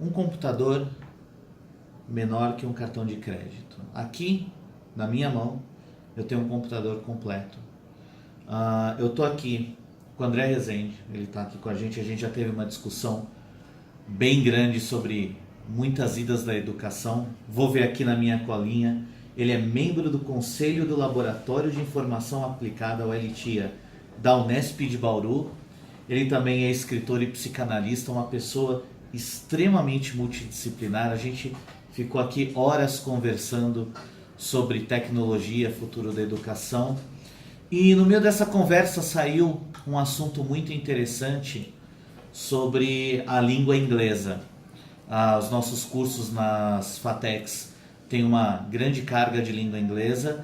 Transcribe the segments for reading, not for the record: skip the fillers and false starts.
um computador menor que um cartão de crédito. Aqui, na minha mão, eu tenho um computador completo. Eu estou aqui com o André Rezende, ele está aqui com a gente já teve uma discussão bem grande sobre muitas idas da educação. Vou ver aqui na minha colinha, ele é membro do Conselho do Laboratório de Informação Aplicada, o LTIA, da Unesp de Bauru. Ele também é escritor e psicanalista, uma pessoa extremamente multidisciplinar. A gente ficou aqui horas conversando sobre tecnologia, futuro da educação. E no meio dessa conversa saiu um assunto muito interessante sobre a língua inglesa. Os nossos cursos nas FATECs têm uma grande carga de língua inglesa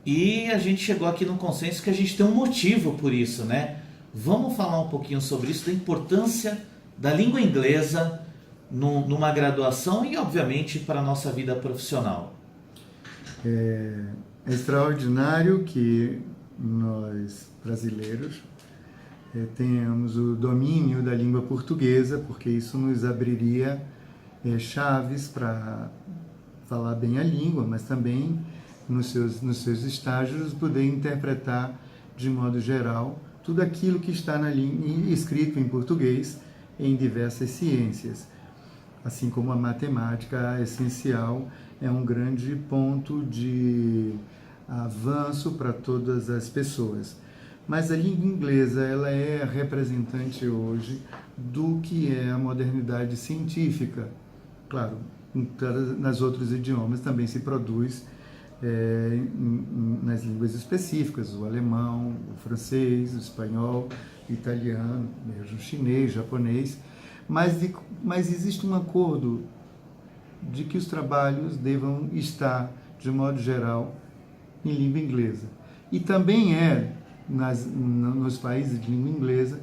e a gente chegou aqui num consenso que a gente tem um motivo por isso, né? Vamos falar um pouquinho sobre isso, da importância da língua inglesa numa graduação e, obviamente, para a nossa vida profissional. É extraordinário que nós, brasileiros, tenhamos o domínio da língua portuguesa, porque isso nos abriria chaves para falar bem a língua, mas também nos seus estágios poder interpretar de modo geral tudo aquilo que está na língua escrito em português em diversas ciências. Assim como a matemática essencial é um grande ponto de avanço para todas as pessoas. Mas a língua inglesa ela é a representante hoje do que é a modernidade científica. Claro, nas outros idiomas também se produz nas línguas específicas, o alemão, o francês, o espanhol, o italiano, mesmo o chinês, o japonês, mas existe um acordo de que os trabalhos devam estar, de modo geral, em língua inglesa. E também nos países de língua inglesa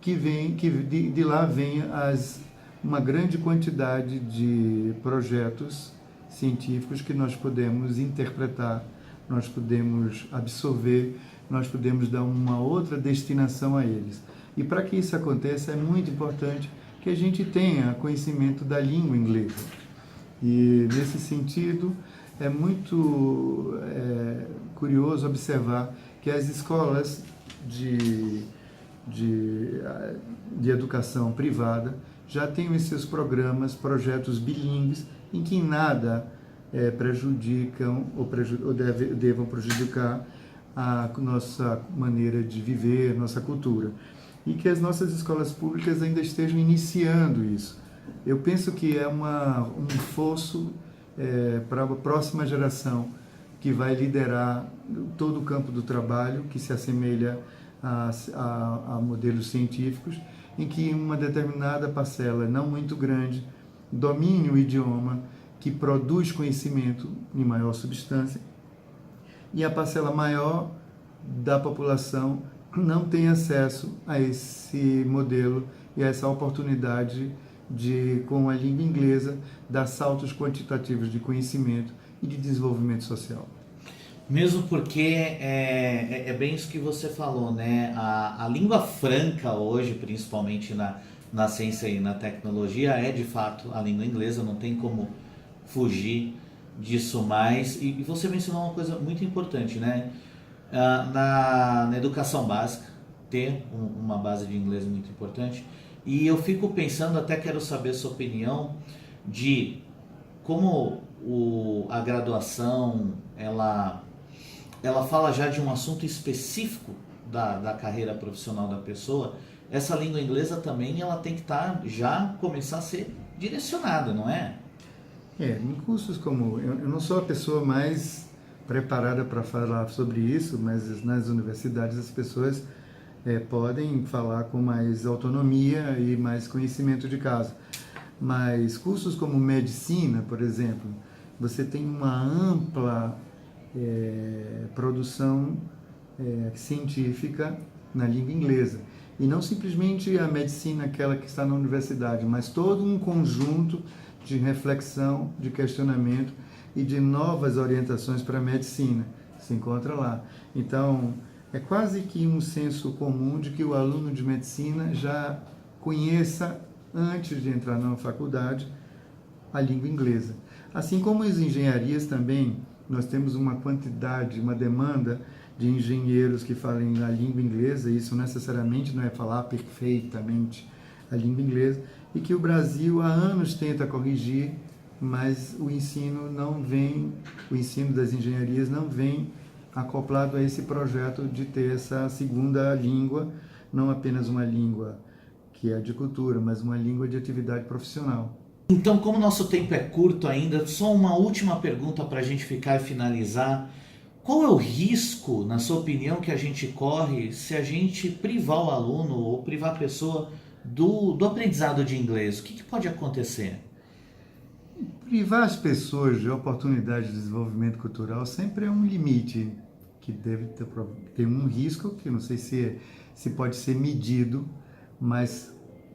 que de lá vem uma grande quantidade de projetos científicos que nós podemos interpretar, nós podemos absorver, nós podemos dar uma outra destinação a eles. E para que isso aconteça é muito importante que a gente tenha conhecimento da língua inglesa. E nesse sentido é muito curioso observar que as escolas de educação privada já têm os seus programas, projetos bilíngues, em que nada prejudicam ou devam prejudicar a nossa maneira de viver, nossa cultura. E que as nossas escolas públicas ainda estejam iniciando isso. Eu penso que é um esforço para a próxima geração que vai liderar todo o campo do trabalho, que se assemelha a modelos científicos, em que uma determinada parcela, não muito grande, domine o idioma, que produz conhecimento em maior substância, e a parcela maior da população não tem acesso a esse modelo e a essa oportunidade de, com a língua inglesa, dar saltos quantitativos de conhecimento e de desenvolvimento social. Mesmo porque é bem isso que você falou, né? A língua franca hoje, principalmente na ciência e na tecnologia, é de fato a língua inglesa, não tem como fugir disso mais. E você mencionou uma coisa muito importante, né? Na educação básica, ter uma base de inglês é muito importante. E eu fico pensando, até quero saber a sua opinião, de como a graduação, ela fala já de um assunto específico da carreira profissional da pessoa. Essa língua inglesa também ela tem que já começar a ser direcionada, não é? Em cursos como... Eu não sou a pessoa mais preparada para falar sobre isso, mas nas universidades as pessoas podem falar com mais autonomia e mais conhecimento de causa. Mas cursos como medicina, por exemplo, você tem uma ampla produção científica na língua inglesa. E não simplesmente a medicina, aquela que está na universidade, mas todo um conjunto de reflexão, de questionamento e de novas orientações para a medicina. Se encontra lá. Então, é quase que um senso comum de que o aluno de medicina já conheça antes de entrar na faculdade, a língua inglesa. Assim como as engenharias também, nós temos uma quantidade, uma demanda de engenheiros que falem a língua inglesa, isso necessariamente não é falar perfeitamente a língua inglesa, e que o Brasil há anos tenta corrigir, mas o ensino das engenharias não vem acoplado a esse projeto de ter essa segunda língua, não apenas uma língua que é de cultura, mas uma língua de atividade profissional. Então, como nosso tempo é curto ainda, só uma última pergunta para a gente ficar e finalizar. Qual é o risco, na sua opinião, que a gente corre se a gente privar o aluno ou privar a pessoa do aprendizado de inglês? O que pode acontecer? Privar as pessoas de oportunidade de desenvolvimento cultural sempre é um limite, que deve ter um risco, que eu não sei se pode ser medido, mas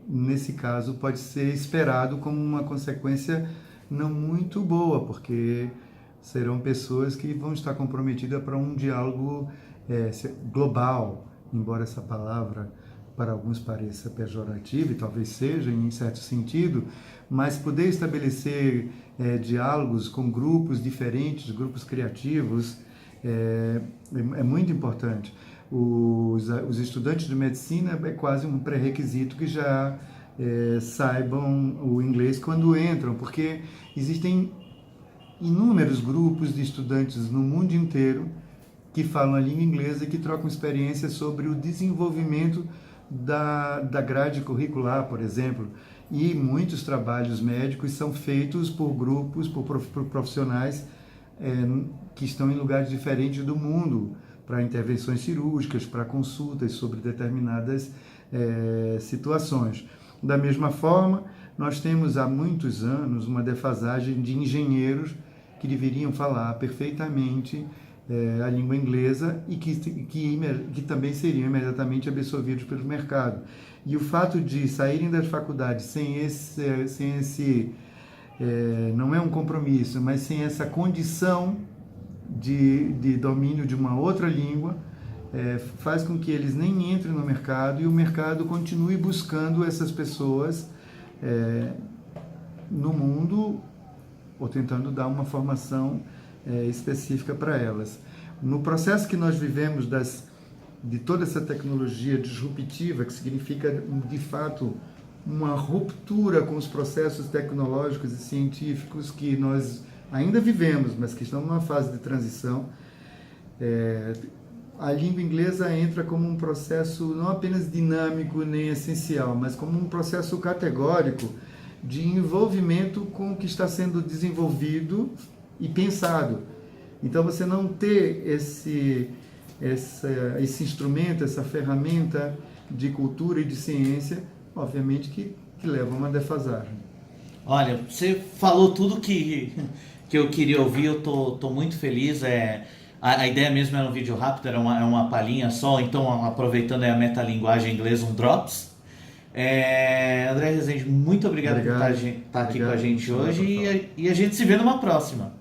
nesse caso pode ser esperado como uma consequência não muito boa, porque serão pessoas que vão estar comprometidas para um diálogo global, embora essa palavra para alguns pareça pejorativa, e talvez seja em certo sentido, mas poder estabelecer diálogos com grupos diferentes, grupos criativos, é muito importante. Os estudantes de medicina é quase um pré-requisito que já saibam o inglês quando entram, porque existem inúmeros grupos de estudantes no mundo inteiro que falam a língua inglesa e que trocam experiências sobre o desenvolvimento da grade curricular, por exemplo. E muitos trabalhos médicos são feitos por grupos, por profissionais que estão em lugares diferentes do mundo, para intervenções cirúrgicas, para consultas sobre determinadas situações. Da mesma forma, nós temos há muitos anos uma defasagem de engenheiros que deveriam falar perfeitamente a língua inglesa e que também seriam imediatamente absorvidos pelo mercado. E o fato de saírem das faculdades sem esse não é um compromisso, mas sem essa condição de domínio de uma outra língua, faz com que eles nem entrem no mercado e o mercado continue buscando essas pessoas no mundo ou tentando dar uma formação específica para elas. No processo que nós vivemos de toda essa tecnologia disruptiva, que significa, de fato, uma ruptura com os processos tecnológicos e científicos que nós ainda vivemos, mas que estão numa fase de transição, a língua inglesa entra como um processo não apenas dinâmico nem essencial, mas como um processo categórico de envolvimento com o que está sendo desenvolvido e pensado. Então, você não ter esse instrumento, essa ferramenta de cultura e de ciência, obviamente que leva a uma defasagem. Olha, você falou tudo que eu queria ouvir, eu tô muito feliz. A ideia mesmo era um vídeo rápido, era uma palhinha só, então aproveitando a metalinguagem inglesa, um Drops. André Rezende, muito obrigado por estar aqui com a gente hoje e a gente se vê numa próxima.